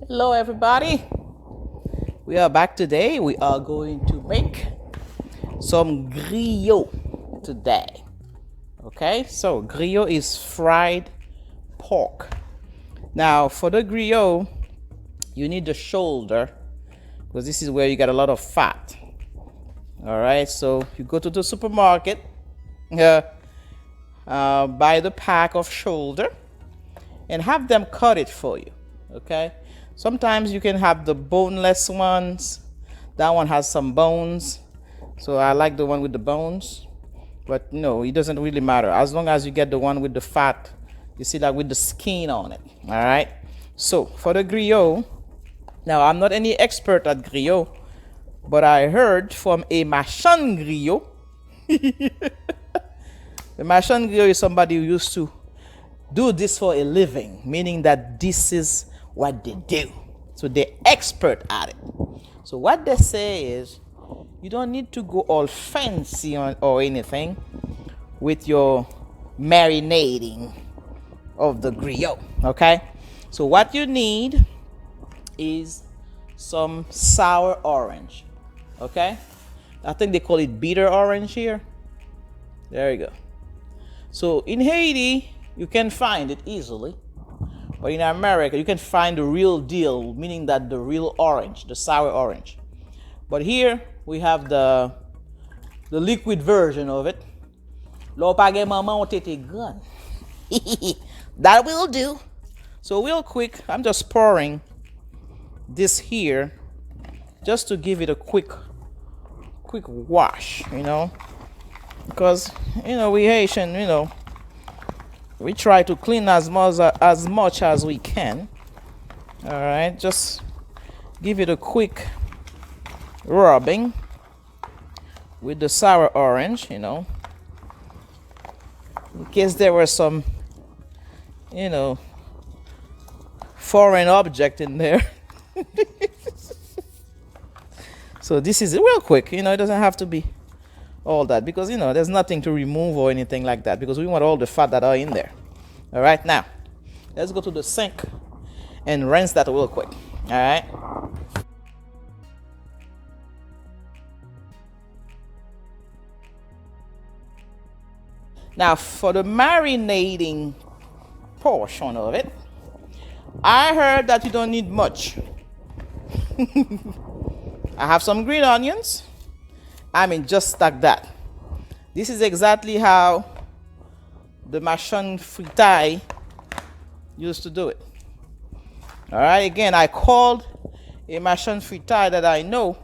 Hello, everybody. We are back today. We are going to make some griot today. Okay, so griot is fried pork. Now, for the griot, you need the shoulder because this is where you got a lot of fat. All right, so you go to the supermarket, uh, buy the pack of shoulder, and have them cut it for you. Okay, sometimes you can have the boneless ones. That one has some bones, so I like the one with the bones. But no, it doesn't really matter as long as you get the one with the fat. You see that with the skin on it. All right, so for the griot, now I'm not any expert at griot, but I heard from a machin griot. The machin griot is somebody who used to do this for a living, meaning that this is what they do. So they're expert at it. So what they say is you don't need to go all fancy or anything with your marinating of the griot. Okay? So what you need is some sour orange. Okay? I think they call it bitter orange here. There you go. So in Haiti, you can find it easily. But in America, you can find the real deal, meaning that the real orange, the sour orange. But here we have the liquid version of it. That will do. So real quick, I'm just pouring this here just to give it a quick wash, because we Haitian, we try to clean as much as we can. All right, just give it a quick rubbing with the sour orange, in case there were some, foreign object in there. So this is real quick, it doesn't have to be all that because there's nothing to remove or anything like that because we want all the fat that are in there. All right, now let's go to the sink and rinse that real quick. All right, now for the marinating portion of it, I heard that you don't need much. I have some green onions. Just like that. This is exactly how the machin fritai used to do it. All right, again, I called a machin fritai that I know.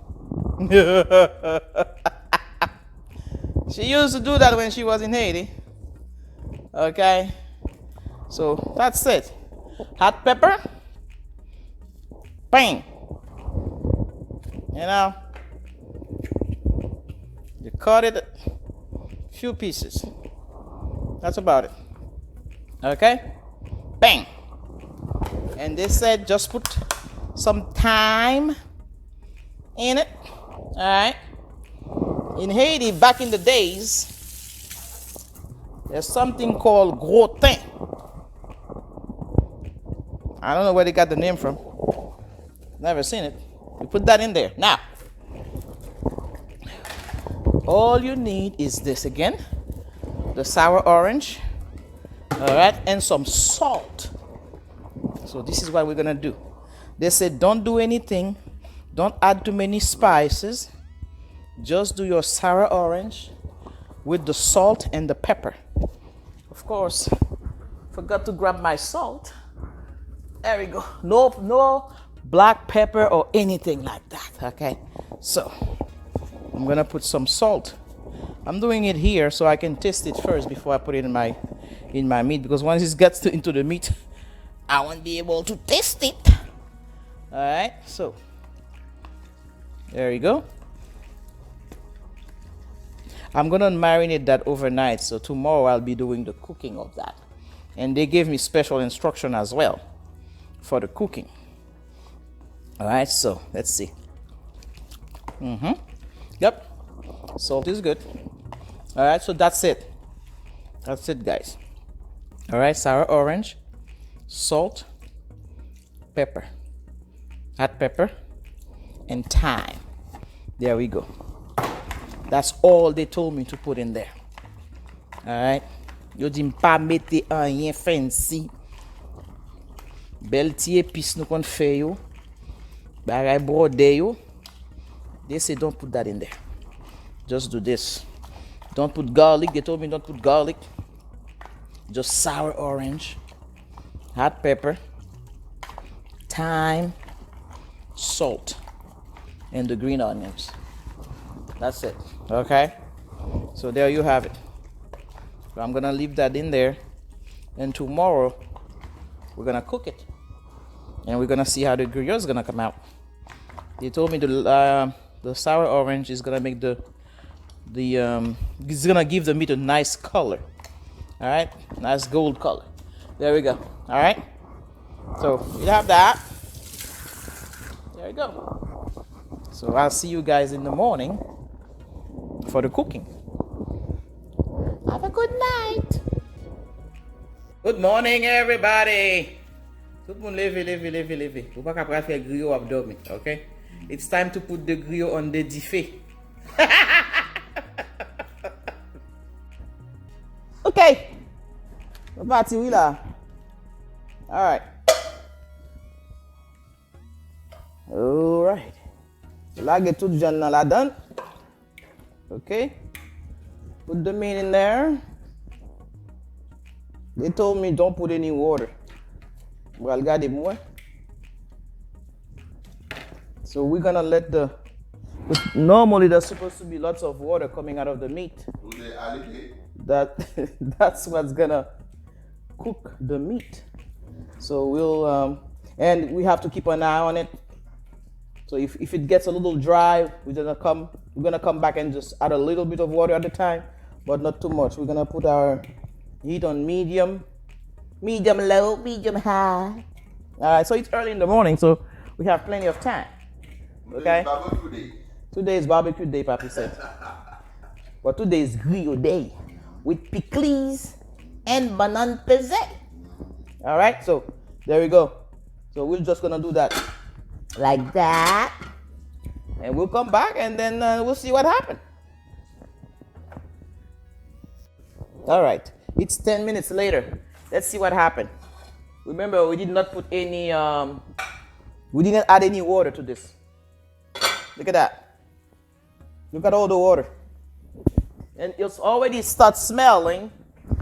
She used to do that when she was in Haiti. Okay, so that's it. Hot pepper, bang. You cut it a few pieces. That's about it. Okay? Bang. And they said just put some thyme in it. Alright? In Haiti, back in the days, there's something called gratin. I don't know where they got the name from. Never seen it. You put that in there. Now, all you need is this again, the sour orange, all right, and some salt. So this is what we're gonna do. They said don't do anything, don't add too many spices, just do your sour orange with the salt and the pepper. Of course, forgot to grab my salt. There we go. No black pepper or anything like that. Okay, so I'm gonna put some salt. I'm doing it here so I can taste it first before I put it in my meat, because once it gets into the meat, I won't be able to taste it. All right, so there you go. I'm gonna marinate that overnight, so tomorrow I'll be doing the cooking of that. And they gave me special instruction as well for the cooking. All right, so let's see. Yep, salt is good. All right, so that's it. That's it, guys. All right, sour orange, salt, pepper. hot pepper, and thyme. There we go. That's all they told me to put in there. Alright. Yo di m'pa mette rien fancy. Bel ti épice nou kon fè yo. Bagay brode yo. They say don't put that in there. Just do this. Don't put garlic. They told me don't put garlic. Just sour orange, hot pepper, thyme, salt, and the green onions. That's it. Okay? So there you have it. So I'm gonna leave that in there, and tomorrow we're gonna cook it, and we're gonna see how the griot is gonna come out. They told me the sour orange is gonna make it's gonna give the meat a nice color. All right, nice gold color. There we go. All right, so we have that. There you go. So I'll see you guys in the morning for the cooking. Have a good night. Good morning, everybody. Tout le monde levez. Vous pas capable faire griot abdomen, okay? It's time to put the griot on the buffet. Okay. On parti, oui là. All right. Là, get tout jeune dans la donne. Okay. Put the meat in there. They told me don't put any water. Well, regardez moi. So we're gonna let normally there's supposed to be lots of water coming out of the meat. That's what's gonna cook the meat. So we'll and we have to keep an eye on it. So if it gets a little dry, we're gonna come back and just add a little bit of water at a time, but not too much. We're gonna put our heat on medium low, medium high. All right, so it's early in the morning, so we have plenty of time. Okay? Today is barbecue day, Papi said. But today is griot day with pickles and banana peze. All right, so there we go. So we're just gonna do that like that, and we'll come back and then we'll see what happened. All right, it's 10 minutes later. Let's see what happened. Remember, we did not put any, we didn't add any water to this. Look at that. Look at all the water. And it's already start smelling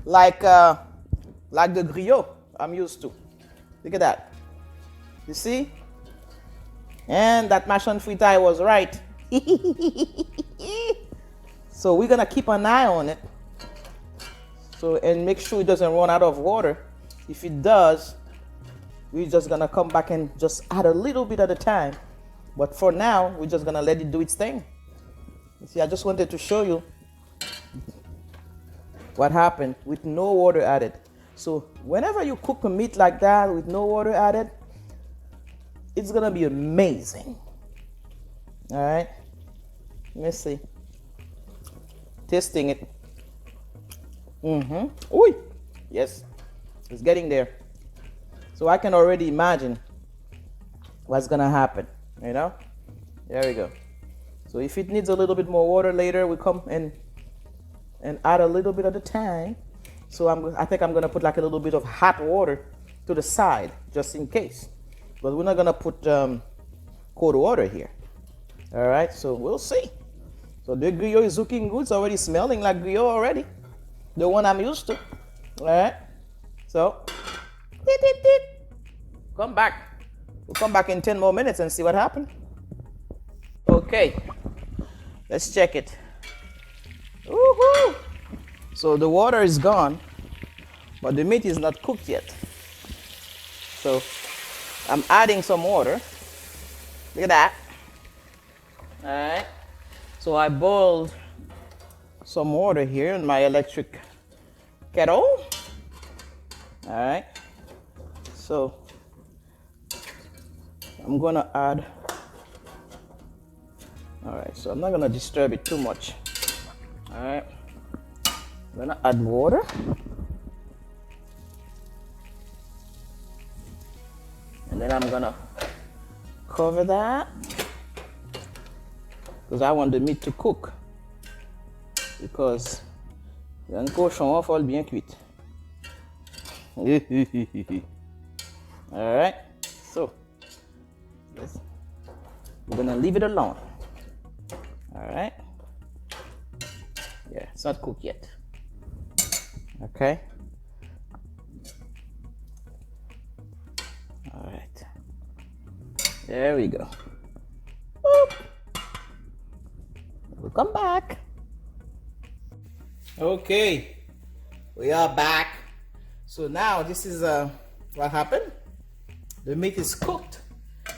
like the griot I'm used to. Look at that. You see? And that machon frita was right. So we're gonna keep an eye on it. So, and make sure it doesn't run out of water. If it does, we're just gonna come back and just add a little bit at a time. But for now, we're just gonna let it do its thing. You see, I just wanted to show you what happened with no water added. So whenever you cook a meat like that with no water added, it's gonna be amazing. All right, let me see. Tasting it. Ooh, yes, it's getting there. So I can already imagine what's gonna happen. You know, there we go. So if it needs a little bit more water later, we come and add a little bit at a time. So I think I'm gonna put like a little bit of hot water to the side just in case. But we're not gonna put cold water here. All right, so we'll see. So the griot is looking good. It's already smelling like griot already. The one I'm used to. All right. So, come back. We'll come back in 10 more minutes and see what happened. Okay. Let's check it. Woohoo! So the water is gone, but the meat is not cooked yet. So I'm adding some water. Look at that. All right. So I boiled some water here in my electric kettle. All right. So I'm gonna add. All right. So I'm not gonna disturb it too much. All right. I'm gonna add water. And then I'm gonna cover that because I want the meat to cook. Because un cochon faut bien cuit. All right, so we're gonna leave it alone. All right, yeah, it's not cooked yet. Okay, all right, there we go. Boop. We'll come back. Okay, we are back. So now this is what happened. The meat is cooked.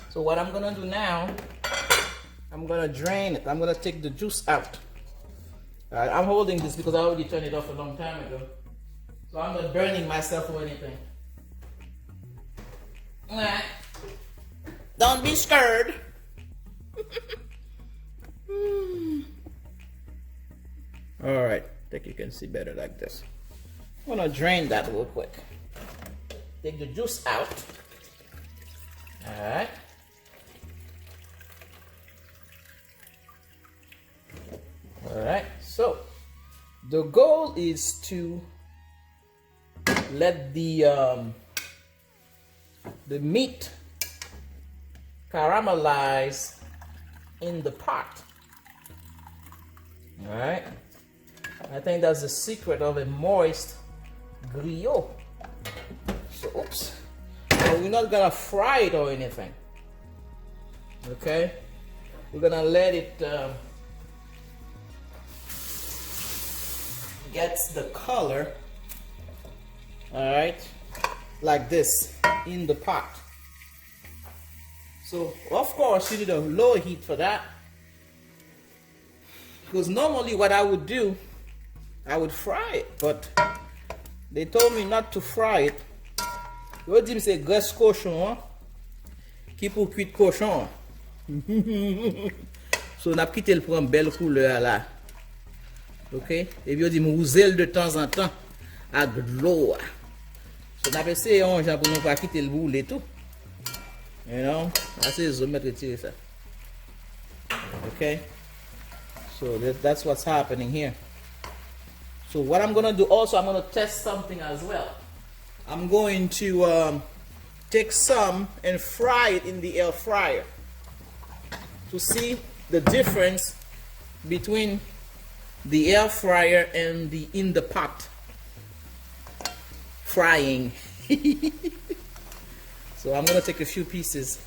So what I'm gonna do now, I'm gonna drain it. I'm gonna take the juice out. I'm holding this because I already turned it off a long time ago. So I'm not burning myself or anything. Don't be scared. All right, I think you can see better like this. I'm gonna drain that real quick. Take the juice out. All right. All right, so the goal is to let the meat caramelize in the pot. All right, I think that's the secret of a moist griot. So, oops. So we're not gonna fry it or anything. Okay, we're gonna let it get the color. All right, like this in the pot. So of course you need a low heat for that, because normally what I would do, I would fry it, but they told me not to fry it. Yo di c'est graisse cochon qui pour cuire cochon. So n'a quitté le prendre belle couleur là. OK? Et puis yo di mouzel de temps en temps avec de l'eau. So n'a essayé on pour nous pas quitter le boule et tout. You know? Assez zo mettre tirer ça. Okay? So that's what's happening here. So what I'm going to do also, I'm going to test something as well. I'm going to take some and fry it in the air fryer to see the difference between the air fryer and the in the pot frying. So I'm going to take a few pieces,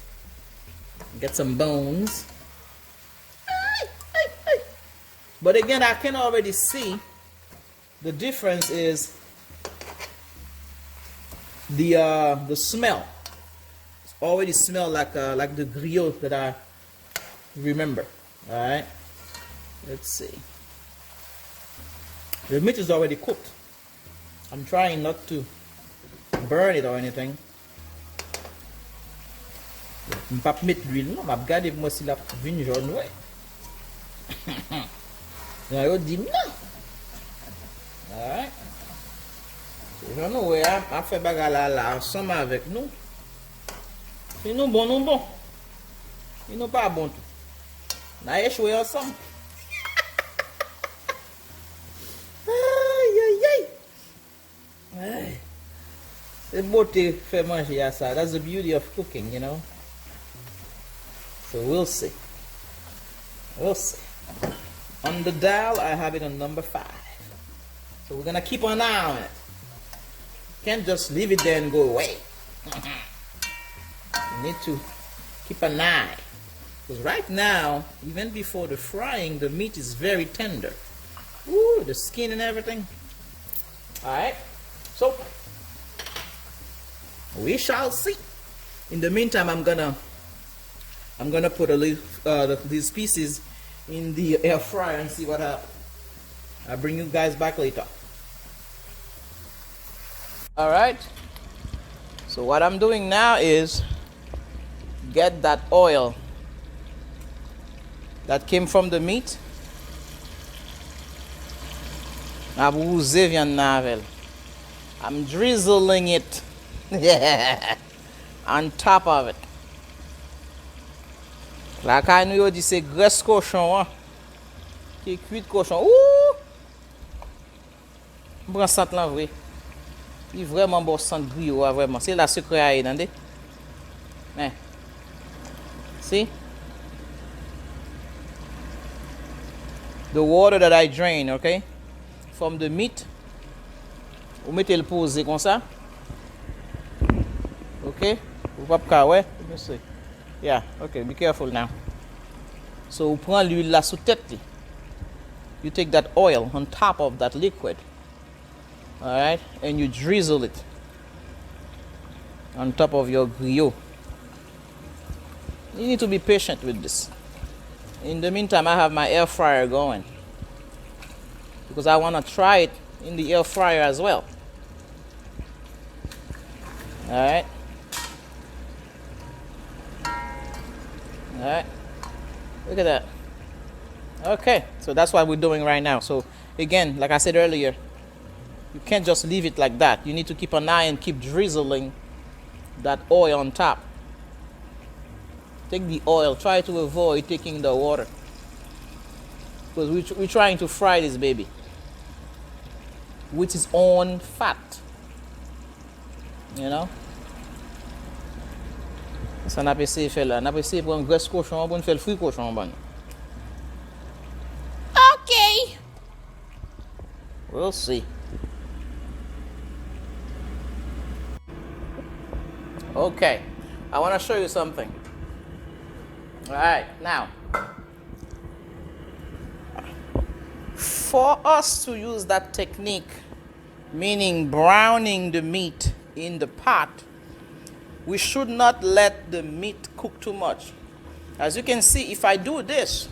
get some bones. But again, I can already see the difference is the smell. It's already smell like the griot that I remember. All right, let's see. The meat is already cooked. I'm trying not to burn it or anything. Je ne vais pas mettre l'huile, non. Je vais regarder moi si la vine jaune, ouais. Je dis non. Alright. Je know where I fait bagarre là ensemble avec nous. Si nous bon, nous bon. Si nous pas bon tout. On a échoué ensemble. Aïe aïe aïe. C'est beauté fait manger à ça. That's the beauty of cooking, you know. So we'll see. We'll see. On the dial, I have it on number 5. So we're gonna keep an eye on it. Can't just leave it there and go away. You need to keep an eye. Because right now, even before the frying, the meat is very tender. Ooh, the skin and everything. Alright. So we shall see. In the meantime, I'm gonna put a little, these pieces in the air fryer and see what happens. I'll bring you guys back later. All right. So what I'm doing now is get that oil that came from the meat. I'm drizzling it on top of it. La ka nou yo di se graisse cochon an. Ki cuit cochon. Ouh! Pran sant lan vre. Il vraiment bon sant griot, vraiment. C'est la secret à entendez? Mais. See? The water that I drain, okay? From the meat. Vous mettez le posé comme ça. Okay? Vous pas ka ouais? Yeah, okay, be careful now. So vous prenez l'huile là sous tête. You take that oil on top of that liquid. Alright? And you drizzle it on top of your griot. You need to be patient with this. In the meantime, I have my air fryer going. Because I want to try it in the air fryer as well. Alright? Alright? Look at that. Okay, so that's what we're doing right now. So again, like I said earlier, you can't just leave it like that. You need to keep an eye and keep drizzling that oil on top. Take the oil. Try to avoid taking the water. Because we're trying to fry this baby with its own fat. You know? Ça n'a pas essayé faire là. N'a pas essayé prendre graisse cochon pour faire le fruit cochon bon. Okay. We'll see. Okay. I want to show you something. All right, now, for us to use that technique, meaning browning the meat in the pot, we should not let the meat cook too much. As you can see, if I do this,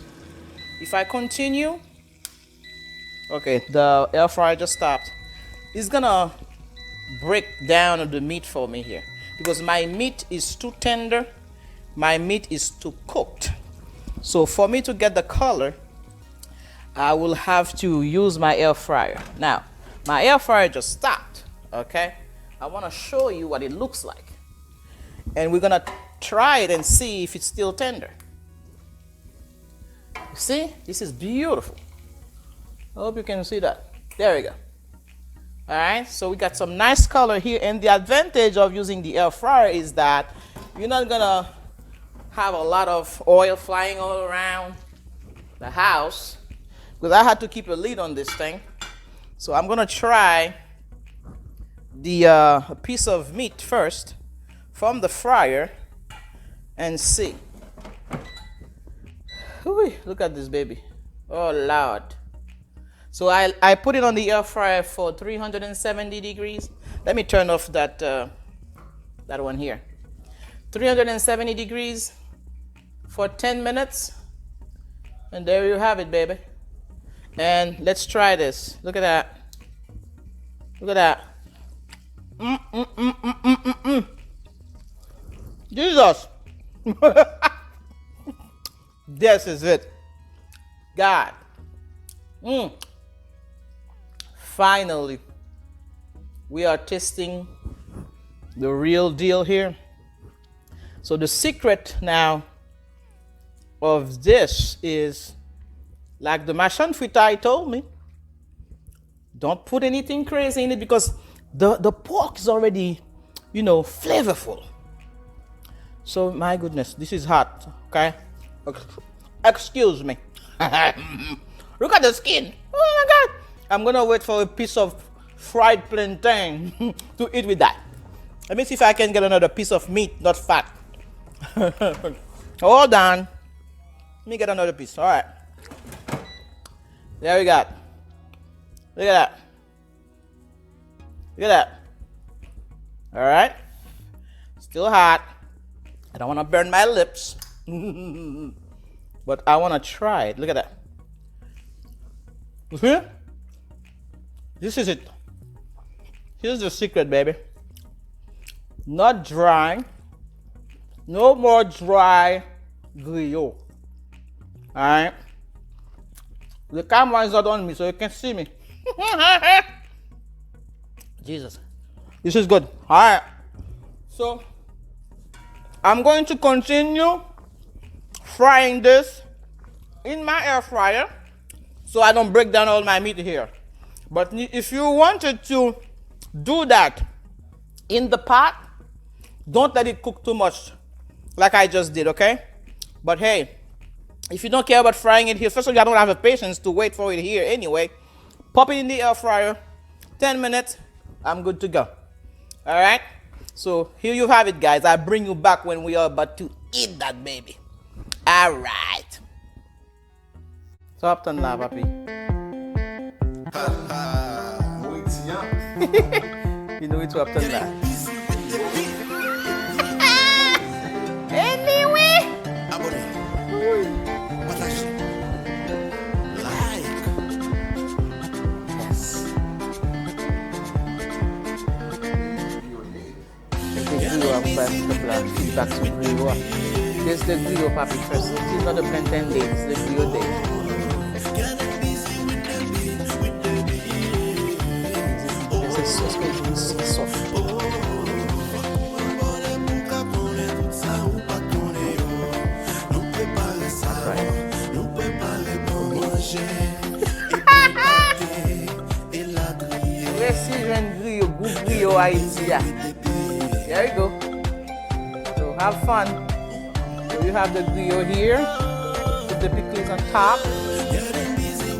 if I continue, okay, the air fryer just stopped. It's gonna break down the meat for me here because my meat is too tender. My meat is too cooked. So for me to get the color, I will have to use my air fryer. Now, my air fryer just stopped, okay? I want to show you what it looks like. And we're going to try it and see if it's still tender. You see? This is beautiful. I hope you can see that. There we go. All right, so we got some nice color here. And the advantage of using the air fryer is that you're not going to have a lot of oil flying all around the house because I had to keep a lid on this thing. So I'm gonna try the piece of meat first from the fryer and see. Ooh, look at this baby. Oh Lord. So I put it on the air fryer for 370 degrees. Let me turn off that that one here. 370 degrees for 10 minutes. And there you have it, baby. And let's try this. Look at that. Look at that. Jesus. This is it. God. Finally, we are tasting the real deal here. So the secret now of this is, like the machin fritai told me, don't put anything crazy in it because the pork is already, you know, flavorful. So my goodness, this is hot, okay? Excuse me. Look at the skin. Oh my God. I'm gonna wait for a piece of fried plantain to eat with that. Let me see if I can get another piece of meat, not fat. Hold on. Let me get another piece. All right. There we got. Look at that. Look at that. All right. Still hot. I don't want to burn my lips. But I want to try it. Look at that. You see? This is it. Here's the secret, baby. Not dry. No more dry griot. Alright? The camera is not on me, so you can see me. Jesus. This is good. Alright. So, I'm going to continue frying this in my air fryer so I don't break down all my meat here. But if you wanted to do that in the pot, don't let it cook too much like I just did, okay? But hey, if you don't care about frying it here, first of all, I don't have the patience to wait for it here anyway. Pop it in the air fryer, 10 minutes, I'm good to go. All right? So here you have it, guys. I bring you back when we are about to eat that baby. All right. So up to now, papi. You know it's up to now. Anyway. Feedback sur Grio. This is the Grio papi first. This is not the plantain day, this is the Grio day. This is just going to be soft. Right. Precision Grio, good Grio Ayityen. There you go. So have fun. So you have the Grio here. Put the pickles on top.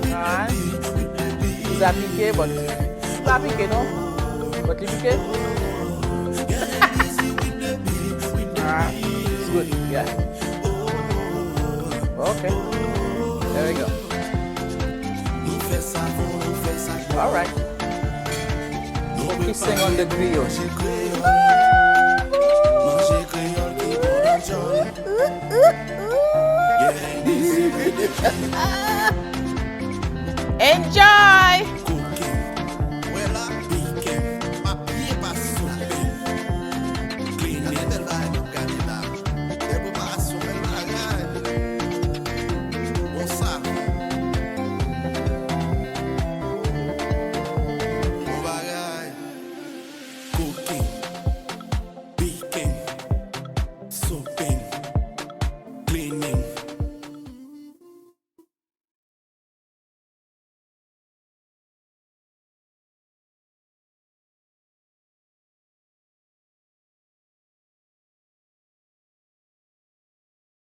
Alright. It's a piqué, but it's not piqué, no? But it's piqué. Alright. It's good. Yeah. Okay. There we go. Alright. Focusing on the Grio. Enjoy!